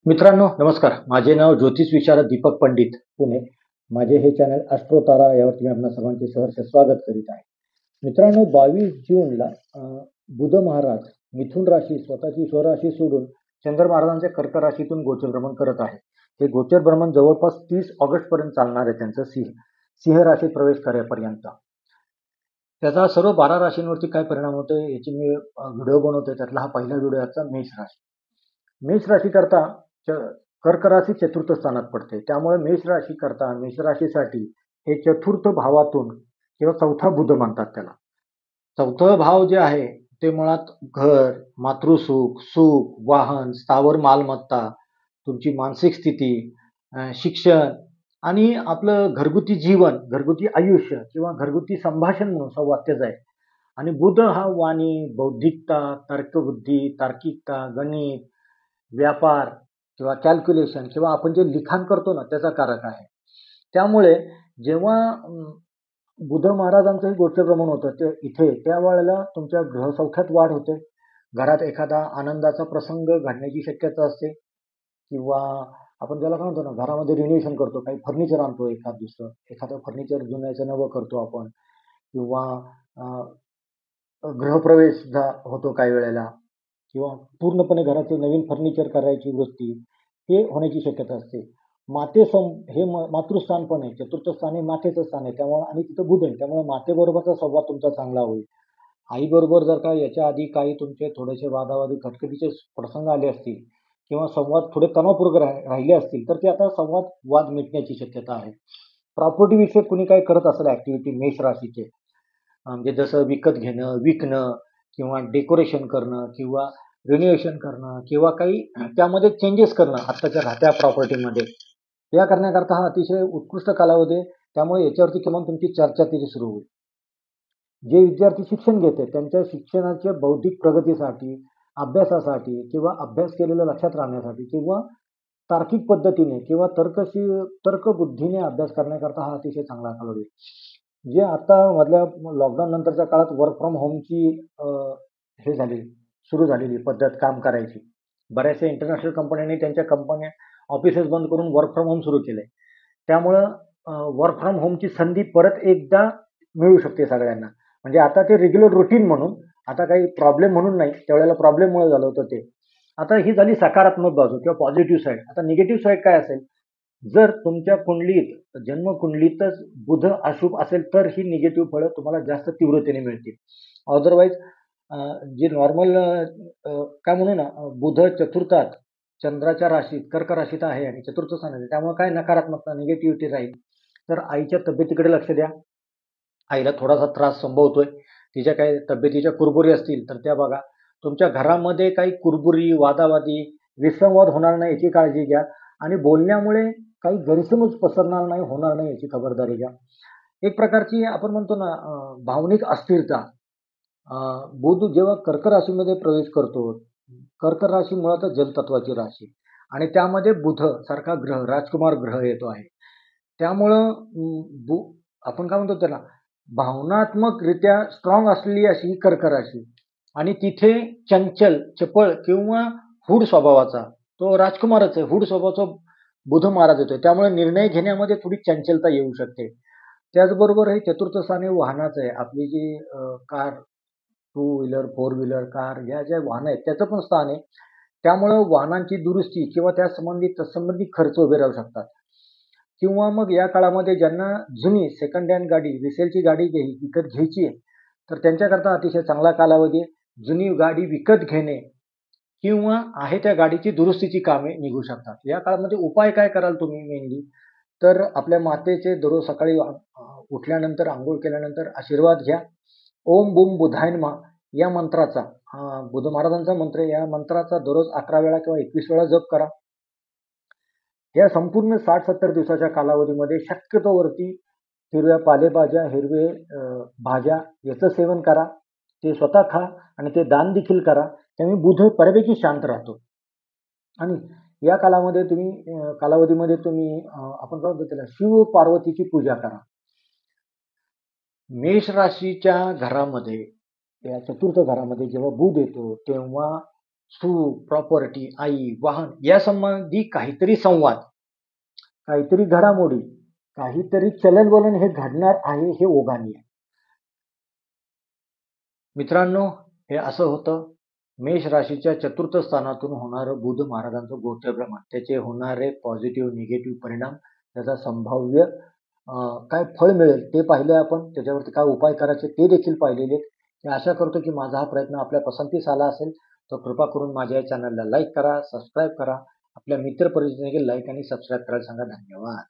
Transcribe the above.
मित्रांनो नमस्कार. माझे नाव ज्योतिष विशारद दीपक पंडित पुणे. माझे हे चॅनल ॲस्ट्रो तारा यावरती मी आपणा सर्वांचे सहर्ष स्वागत करीत आहे. मित्रांनो 22 जूनला बुध महाराज मिथुन राशी स्वतःची स्वराशी सोडून चंद्र महाराजांच्या कर्क राशीतून गोचर भ्रमण करत आहे. हे गोचर भ्रमण जवळपास 30 ऑगस्ट पर्यंत चालणार आहे. त्यांचं सिंह राशीत प्रवेश करेपर्यंत त्याचा सर्व 12 राशींवरती काय परिणाम होतोय याची मी व्हिडिओ बनवतोय. त्यातला हा पहिला व्हिडिओ याचा मेष राशी. मेष राशी करता कर्क राशी चतुर्थ स्थानात पडते. त्यामुळे मेष राशी करता मेष राशीसाठी हे चतुर्थ भावातून किंवा चौथा बुध मानतात त्याला. चौथा भाव जे आहे ते मुळात घर, मातृसुख, सुख, वाहन, स्थावर मालमत्ता, तुमची मानसिक स्थिती, शिक्षण आणि आपलं घरगुती जीवन, घरगुती आयुष्य किंवा घरगुती संभाषण म्हणून संवाद त्याचा आहे. आणि बुध हा वाणी, बौद्धिकता, तर्कबुद्धी, तार्किकता, गणित, व्यापार किंवा कॅल्क्युलेशन किंवा आपण जे लिखाण करतो ना त्याचा कारक आहे. त्यामुळे जेव्हा बुध महाराजांचंही गोचर भ्रमण होतं ते इथे त्यावेळेला तुमच्या ग्रहसौख्यात वाढ होते. घरात एखादा आनंदाचा प्रसंग घडण्याची शक्यता असते किंवा आपण ज्याला काय म्हणतो ना घरामध्ये रिनोव्हेशन करतो, काही फर्निचर आणतो, एखादं फर्निचर जुन्याचं नवं करतो आपण किंवा गृहप्रवेश होतो काही वेळेला किंवा पूर्णपणे घराचे नवीन फर्निचर करायची वृत्ती हे होण्याची शक्यता असते. हे मातृस्थान पण आहे, चतुर्थ स्थान हे मातेचं स्थान आहे. त्यामुळे आणि तिथं बुध आहे, त्यामुळे मातेबरोबरचा संवाद तुमचा चांगला होईल. आईबरोबर जर का याच्या आधी काही तुमचे थोडेसे वादावादी खटखटीचे प्रसंग आले असतील किंवा संवाद थोडे तणावपूर्वक राहिले असतील तर ते आता वाद मिटण्याची शक्यता आहे. प्रॉपर्टी विषयक कुणी काही करत असेल ऍक्टिव्हिटी मेष राशीचे, म्हणजे जसं विकत घेणं, विकणं किंवा डेकोरेशन करणं किंवा रिनोव्हेशन करणं किंवा काही त्यामध्ये चेंजेस करणं आत्ताच्या राहत्या प्रॉपर्टीमध्ये, या करण्याकरता हा अतिशय उत्कृष्ट कालावधी आहे. त्यामुळे याच्यावरती किमान तुमची चर्चा तरी सुरू होईल. जे विद्यार्थी शिक्षण घेते त्यांच्या शिक्षणाच्या बौद्धिक प्रगतीसाठी, अभ्यासासाठी किंवा अभ्यास केलेलं लक्षात राहण्यासाठी किंवा तार्किक पद्धतीने किंवा तर्कबुद्धीने अभ्यास करण्याकरता हा अतिशय चांगला कालावधी आहे. जे आता मधल्या लॉकडाऊन नंतरच्या काळात वर्क फ्रॉम होमची सुरू झालेली पद्धत काम करायची, बऱ्याचशा इंटरनॅशनल कंपन्यांनी त्यांच्या कंपन्या ऑफिसेस बंद करून वर्क फ्रॉम होम सुरू केले. त्यामुळं वर्क फ्रॉम होमची संधी परत एकदा मिळू शकते सगळ्यांना. म्हणजे आता ते रेग्युलर रुटीन म्हणून, आता काही प्रॉब्लेम म्हणून नाही, त्यावेळेला प्रॉब्लेममुळे झालं होतं ते. आता ही झाली सकारात्मक बाजू किंवा पॉझिटिव्ह साईड. आता निगेटिव्ह साईड काय असेल, जर तुमच्या कुंडलीत जन्मकुंडलीतच बुध अशुभ असेल तर ही निगेटिव्ह फळं तुम्हाला जास्त तीव्रतेने मिळतील. अदरवाईज जे नॉर्मल काय म्हणू ना, बुध चतुर्थात चंद्राच्या राशीत कर्क राशीत आहे आणि चतुर्थ स्थान आहे, त्यामुळे काय नकारात्मकता निगेटिव्हिटी राहील. तर आईच्या तब्येतीकडे लक्ष द्या. आईला थोडासा त्रास संभवतोय, तिच्या काही तब्येतीच्या कुरबुरी असतील तर त्या बघा. तुमच्या घरामध्ये काही कुरबुरी, वादावादी, विसंवाद होणार नाही याची काळजी घ्या आणि बोलण्यामुळे काही गैरसमज पसरणार नाही, होणार नाही याची खबरदारी घ्या. एक प्रकारची आपण म्हणतो ना भावनिक अस्थिरता. बुध जेव्हा कर्क राशीमध्ये प्रवेश करतो, कर्क राशी मुळातच जलतत्वाची राशी आणि त्यामध्ये बुध सारखा ग्रह, राजकुमार ग्रह येतो आहे. त्यामुळं आपण काय म्हणतो त्याला भावनात्मकरित्या स्ट्रॉंग असलेली अशी ही कर्क राशी आणि तिथे चंचल, चपळ किंवा हूड स्वभावाचा तो राजकुमारच आहे, हूड स्वभावाचा बुध महाराज येतोय. त्यामुळे निर्णय घेण्यामध्ये थोडी चंचलता येऊ शकते. त्याचबरोबर हे चतुर्थ स्थान हे वाहनाचं आहे. आपली जी कार, 2 व्हीलर, 4 व्हीलर, कार या ज्या वाहनं आहेत त्याचं पण स्थान आहे. त्यामुळं वाहनांची दुरुस्ती किंवा त्या तत्संबंधी खर्च उभे राहू शकतात. किंवा मग या काळामध्ये ज्यांना जुनी सेकंड हँड गाडी, रिसेलची गाडी विकत घ्यायची आहे तर त्यांच्याकरता अतिशय चांगला कालावधी आहे. जुनी गाडी विकत घेणे किंवा आहे त्या गाडीची दुरुस्तीची कामे निघू शकतात. या काळामध्ये उपाय काय कराल तुम्ही मेनली, तर आपल्या मातेचे दररोज सकाळी उठल्यानंतर आंघोळ केल्यानंतर आशीर्वाद घ्या. ओम बुम बुधाय नमः या मंत्राचा, बुध महाराजांचा मंत्र, या मंत्राचा दररोज 11 वेळा किंवा 21 वेळा जप करा. या संपूर्ण 60-70 दिवसाच्या कालावधीमध्ये शक्यतोवरती हिरव्या पालेभाज्या, हिरवे भाज्या याचं सेवन करा. ते स्वतः खा आणि ते दान देखील करा. त्यामुळे बुध बऱ्यापैकी शांत राहतो. आणि या कालावधीमध्ये तुम्ही आपण काय म्हणतो त्याला शिव पार्वतीची पूजा करा. मेष राशीच्या घरामध्ये, या चतुर्थ घरामध्ये जेव्हा बुध येतो तेव्हा सूख, प्रॉपर्टी, आई, वाहन यासंबंधी काहीतरी संवाद, काहीतरी घडामोडी, काहीतरी चलनवलन हे घडणार आहे हे ओघाने आहे. मित्रांनो, हे असं होतं मेष राशीच्या चतुर्थ स्थानातून होणारं बुध महाराजांचं गोचरभ्रमण, त्याचे होणारे पॉझिटिव्ह निगेटिव्ह परिणाम, त्याचा संभाव्य काय फळ मिळेल ते पाहिले आपण, त्याच्यावरती काय उपाय करायचे ते देखील पाहिलेले. मी आशा करतो की माझा हा प्रयत्न आपल्या पसंतीस आला असेल, तर कृपा करून माझ्या या चॅनलला लाईक करा, सबस्क्राईब करा, आपल्या मित्र परिचयाने लाईक आणि सबस्क्राईब करायला सांगा. धन्यवाद.